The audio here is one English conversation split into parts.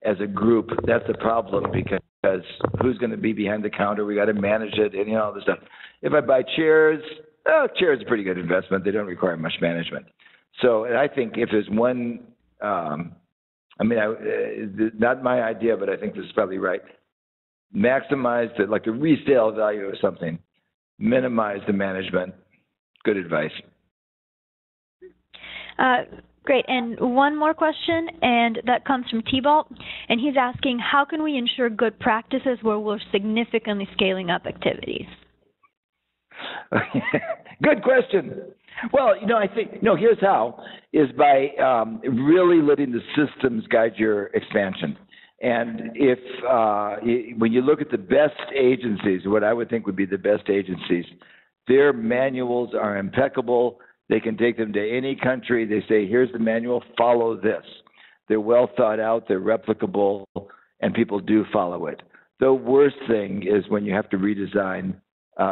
as a group, that's a problem because who's going to be behind the counter? We got to manage it and all this stuff. If I buy chairs, chairs are a pretty good investment. They don't require much management. So, and I think if there's one, not my idea, but I think this is probably right. Maximize the resale value of something, minimize the management. Good advice. Great. And one more question, and that comes from T-Balt, and he's asking, how can we ensure good practices where we're significantly scaling up activities? Good question. Well, I think, here's how, is by really letting the systems guide your expansion. And when you look at the best agencies, what I would think would be the best agencies, their manuals are impeccable. They can take them to any country. They say, here's the manual, follow this. They're well thought out, they're replicable, and people do follow it. The worst thing is when you have to redesign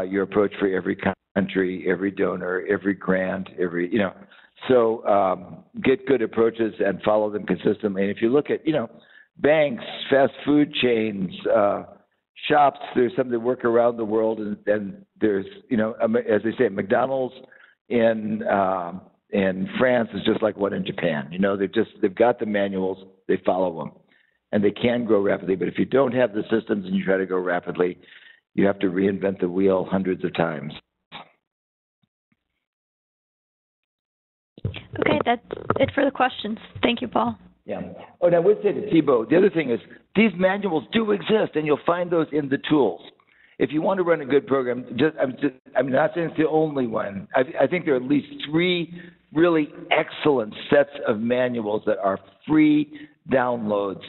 your approach for every country, every donor, every grant, So get good approaches and follow them consistently. And if you look at, banks, fast food chains, shops, there's some that work around the world, and there's, as they say, McDonald's in France is just like one in Japan. They've got the manuals, they follow them, and they can grow rapidly. But if you don't have the systems and you try to go rapidly, you have to reinvent the wheel hundreds of times. Okay, that's it for the questions. Thank you, Paul. Yeah. Oh, and I would say to Thibault, the other thing is these manuals do exist, and you'll find those in the tools. If you want to run a good program, I'm not saying it's the only one. I think there are at least 3 really excellent sets of manuals that are free downloads